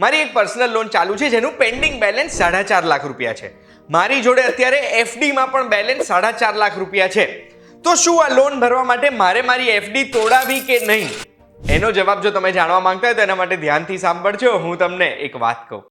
મારી એક personal loan ચાલુ છે જેનું પેન્ડિંગ બેલેન્સ 4.5 લાખ રૂપિયા છે. મારી જોડે અત્યારે એફડી માં પણ બેલેન્સ 4.5 લાખ રૂપિયા છે. તો શું આ લોન ભરવા માટે મારે મારી એફડી તોડાવી કે નહીં? એનો જવાબ જો તમે જાણવા માંગતા હોય તો એના માટે ધ્યાનથી સાંભળજો. હું તમને એક વાત કહું.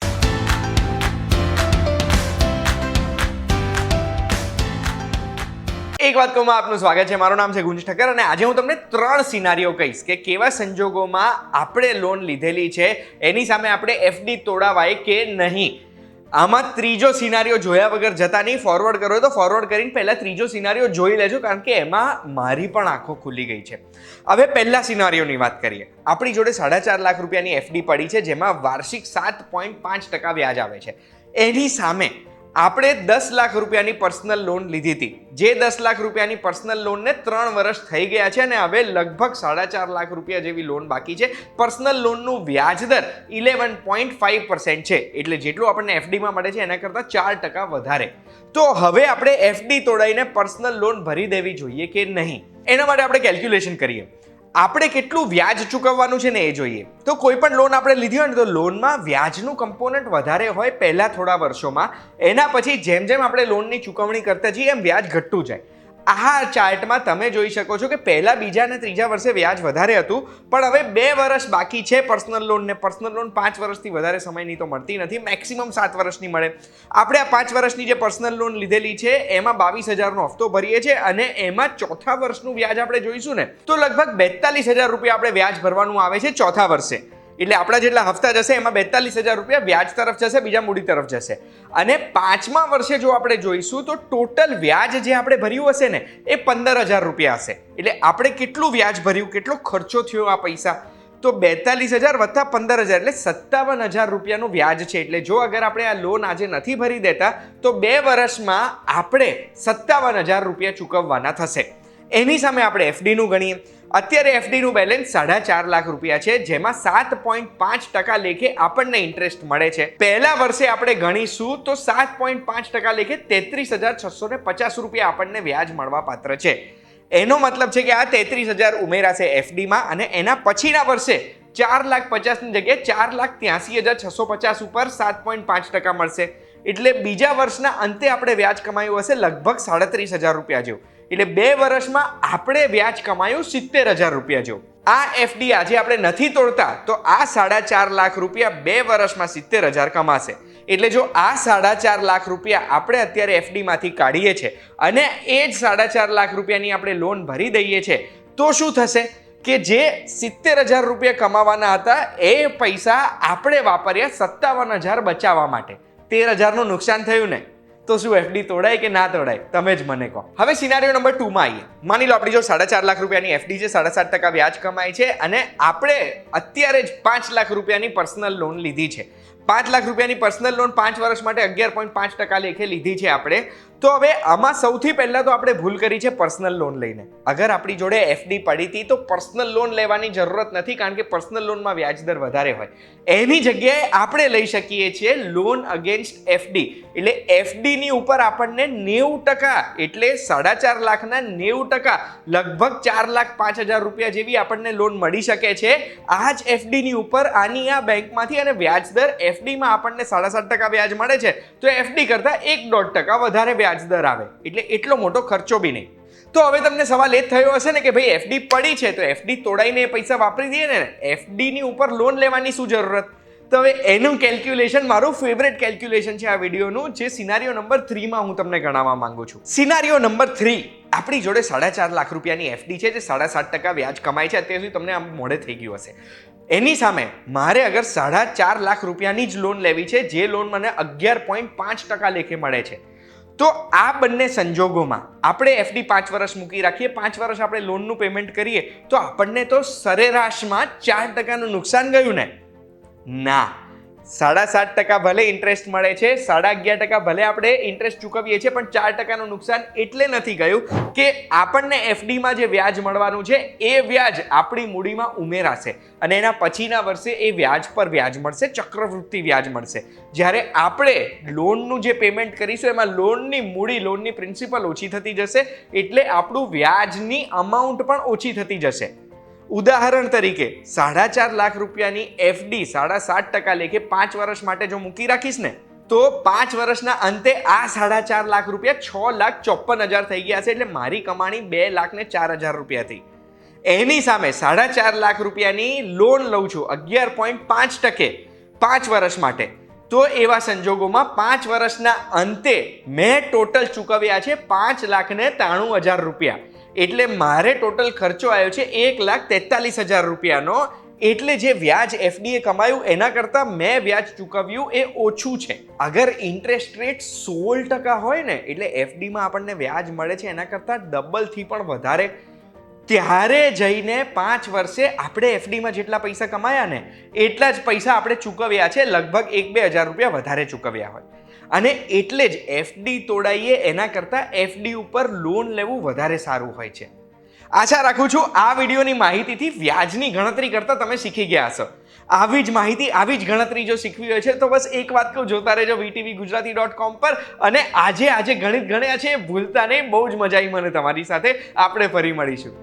એક વાત કહું, આપનું સ્વાગત છે. મારું નામ છે ગુંજ ઠક્કર અને આજે હું તમને 3 સિનારીઓ કહીશ કે કેવા સંજોગોમાં આપણે લોન લીધેલી છે એની સામે આપણે એફડી તોડાવાય કે નહીં. આમાં ત્રીજો સિનારીઓ જોયા વગર જતા નહીં. ફોરવર્ડ કરો તો ફોરવર્ડ કરીને પહેલા ત્રીજો સિનારીઓ જોઈ લેજો, કારણ કે એમાં મારી પણ આંખો ખુલી ગઈ છે. હવે પહેલા સિનારીઓની વાત કરીએ. આપણી જોડે 4.5 લાખ રૂપિયાની એફડી પડી છે જેમાં વાર્ષિક 7.5% વ્યાજ આવે છે. એની સામે આપણે 10 લાખ રૂપિયાની પર્સનલ લોન લીધી હતી. જે 10 લાખ રૂપિયાની પર્સનલ લોનને 3 વર્ષ થઈ ગયા છે અને હવે લગભગ 4.5 લાખ રૂપિયા જેવી લોન બાકી છે. પર્સનલ લોનનું વ્યાજ દર 11.5% છે, એટલે જેટલું આપણને એફડીમાં મળે છે એના કરતાં 4% વધારે. તો હવે આપણે એફડી તોડાઈને પર્સનલ લોન ભરી દેવી જોઈએ કે નહીં, એના માટે આપણે કેલ્ક્યુલેશન કરીએ. આપણે કેટલું વ્યાજ ચૂકવવાનું છે ને એ જોઈએ. તો કોઈ પણ લોન આપણે લીધી હોય ને તો લોનમાં વ્યાજનું કમ્પોનન્ટ વધારે હોય પહેલા થોડા વર્ષોમાં. એના પછી જેમ જેમ આપણે લોનની ચૂકવણી કરતા જઈએ એમ વ્યાજ ઘટતું જાય. આ ચાર્ટમાં તમે જોઈ શકો છો કે પહેલા, બીજા અને ત્રીજા વર્ષે વ્યાજ વધારે હતું, પણ હવે 2 વર્ષ બાકી છે પર્સનલ લોનને. પર્સનલ લોન 5 વર્ષથી વધારે સમયની તો મળતી નથી, મેક્સિમમ 7 વર્ષની મળે. આપણે આ 5 વર્ષની જે પર્સનલ લોન લીધેલી છે એમાં 22,000નો હફતો ભરીએ છીએ અને એમાં ચોથા વર્ષનું વ્યાજ આપણે જોઈશું ને તો લગભગ 42,000 રૂપિયા આપણે વ્યાજ ભરવાનું આવે છે ચોથા વર્ષે. એટલે આપણા જેટલા હફતા જશે એમાં 42,000 રૂપિયા વ્યાજ તરફ જશે, બીજા મૂડી તરફ જશે. અને 5મા વર્ષે જો આપણે જોઈશું તો ટોટલ વ્યાજ જે આપણે ભર્યું હશે ને એ 15,000 રૂપિયા હશે. એટલે આપણે કેટલું વ્યાજ ભર્યું, કેટલો ખર્ચો થયો આ પૈસા, તો 42,000 વત્તા 15,000 એટલે 57,000 રૂપિયાનું વ્યાજ છે. એટલે જો અગર આપણે આ લોન આજે નથી ભરી દેતા તો 2 વર્ષમાં આપણે 57,000 રૂપિયા ચૂકવવાના થશે. એની સામે આપણે એફડીનું ગણીએ. અત્યારે એફડીનું બેલેન્સ 4.5 લાખ રૂપિયા છે જેમાં 7.5% લેખે આપણને ઇન્ટરેસ્ટ મળે છે. પહેલા વર્ષે આપણે ગણીશું તો 7.5% લેખે 33,650 રૂપિયા આપણને વ્યાજ મળવા પાત્ર છે. એનો મતલબ છે કે આ 33,000 ઉમેરાશે એફડીમાં અને એના પછીના વર્ષે 4,50,000ની જગ્યાએ 4,83,650 ઉપર 7.5% મળશે. એટલે બીજા વર્ષના અંતે આપણે વ્યાજ કમાયું હશે લગભગ 37,000 રૂપિયા જેવું. એટલે 2 વર્ષમાં આપણે વ્યાજ કમાયું 70,000 રૂપિયા જેવું. આ એફડી આજે આપણે નથી તોડતા તો આ 4.5 લાખ રૂપિયા 2 વર્ષમાં 70,000 કમાશે. એટલે જો આ 4.5 લાખ રૂપિયા આપણે અત્યારે એફડી માંથી કાઢીએ છીએ અને એ જ 4.5 લાખ રૂપિયાની આપણે લોન ભરી દઈએ છીએ તો શું થશે કે જે 70,000 રૂપિયા કમાવાના હતા એ પૈસા આપણે વાપર્યા 57,000 બચાવવા માટે. 13,000નું નુકસાન થયું ને, તો શું એફડી તોડાય કે ના તોડાય? તમે જ મને કહો. હવે સિનારીઓ નંબર 2માં આવીએ. માની લો આપણી જો 4.5 લાખ રૂપિયાની એફડી છે, 7.5% વ્યાજ કમાય છે અને આપણે અત્યારે જ 5 લાખ રૂપિયાની પર્સનલ લોન લીધી છે. 5 લાખ રૂપિયાની પર્સનલ લોન 5 વર્ષ માટે 11.5% લેખે લીધી છે આપણે. તો હવે આમાં સૌથી પહેલા તો આપણે ભૂલ કરી છે પર્સનલ લોન લઈને. અગર આપણી જોડે એફડી પડી હતી તો પર્સનલ લોન લેવાની જરૂરત નથી, કારણ કે પર્સનલ લોનમાં વ્યાજ દર વધારે હોય. એની જગ્યાએ આપણે લઈ શકીએ છીએ લોન અગેન્સ્ટ એફડી. એટલે એફડીની ઉપર આપણને 90%, એટલે 4.5 લાખના 90% લગભગ 4,05,000 રૂપિયા જેવી આપણને લોન મળી શકે છે. આ જ એફડીની ઉપર આની આ બેંકમાંથી અને વ્યાજ દર એફડીમાં આપણને 7.5% વ્યાજ મળે છે તો એફડી કરતાં 1.5% વધારે વ્યાજ દર આવે. એટલે એટલો મોટો ખર્ચો બી નહીં. તો હવે તમને સવાલ એ જ થયો હશે ને કે ભાઈ એફડી પડી છે તો એફડી તોડાઈને એ પૈસા વાપરી દઈએ ને, એફડીની ઉપર લોન લેવાની શું જરૂરત? તો હવે એનું કેલ્ક્યુલેશન, મારું ફેવરેટ કેલ્ક્યુલેશન છે આ વિડીયોનું, જે સિનારીઓ નંબર 3માં હું તમને ગણાવવા માંગુ છું. સિનારીઓ નંબર 3, આપણી જોડે 4.5 લાખ રૂપિયાની એફડી છે જે 7.5% વ્યાજ કમાય છે. અત્યાર સુધી તમને આમ મોઢે થઈ ગયું હશે. એની સામે મારે અગર 4.5 લાખ રૂપિયાની જ લોન લેવી છે જે લોન મને 11.5% લેખે મળે છે. તો આ બંને સંજોગોમાં આપણે એફડી 5 વર્ષ મૂકી રાખીએ, 5 વર્ષ આપણે લોનનું પેમેન્ટ કરીએ તો આપણને તો સરેરાશમાં 4%નું નુકસાન ગયું ને? ના, 7.5% ભલે ઇન્ટરેસ્ટ મળે છે, 11.5% ભલે આપણે ઇન્ટરેસ્ટ ચૂકવીએ છીએ, પણ 4%નું નુકસાન એટલે નથી ગયું કે આપણને એફડીમાં જે વ્યાજ મળવાનું છે એ વ્યાજ આપણી મૂડીમાં ઉમેરાશે અને એના પછીના વર્ષે એ વ્યાજ પર વ્યાજ મળશે, ચક્રવૃત્તિ વ્યાજ મળશે. જ્યારે આપણે લોનનું જે પેમેન્ટ કરીશું એમાં લોનની મૂડી, લોનની પ્રિન્સિપલ ઓછી થતી જશે, એટલે આપણું વ્યાજની અમાઉન્ટ પણ ઓછી થતી જશે. ઉદાહરણ તરીકે 4.5 લાખ રૂપિયાની FD 7.5% લેખે 5 વર્ષ માટે જો મૂકી રાખીશ ને તો 5 વર્ષના અંતે આ 4.5 લાખ રૂપિયા 6,54,000 થઈ ગયા છે. એટલે મારી કમાણી 2,04,000 રૂપિયા થઈ. એની સામે 4.5 લાખ રૂપિયાની લોન લઉં છું 11.5% 5 વર્ષ માટે. તો એવા સંજોગોમાં 5 વર્ષના અંતે મેં ટોટલ ચૂકવ્યા છે 5,93,000 રૂપિયા. એટલે મારે ટોટલ ખર્ચો આવ્યો છે 1,43,000 રૂપિયાનો. એટલે જે વ્યાજ FD એ કમાયું એના કરતાં મેં વ્યાજ ચૂકવ્યું એ ઓછું છે. અગર ઇન્ટરેસ્ટ રેટ 16% હોય ને એટલે FDમાં આપણને વ્યાજ મળે છે એના કરતાં ડબલથી પણ વધારે. ત્યારે જઈને 5 વર્ષે આપણે FDમાં જેટલા પૈસા કમાયા ને એટલા જ પૈસા આપણે ચૂકવ્યા છે, લગભગ 1-2 હજાર રૂપિયા વધારે ચૂકવ્યા હોય. અને એટલે જ FD તોડાઈએ એના કરતાં FD ઉપર લોન લેવું વધારે સારું હોય છે. આશા રાખું છું આ વિડીયોની માહિતીથી વ્યાજની ગણતરી કરતાં તમે શીખી ગયા હશો. આવી જ માહિતી, આવી જ ગણતરી જો શીખવી હોય છે તો બસ એક વાત કહું, જોતા રહેજો vtvgujarati.com પર. અને આજે ગણિત ગણ્યા છે ભૂલતા નહીં. બહુ જ મજા આવી મને તમારી સાથે. આપણે ફરી મળીશું.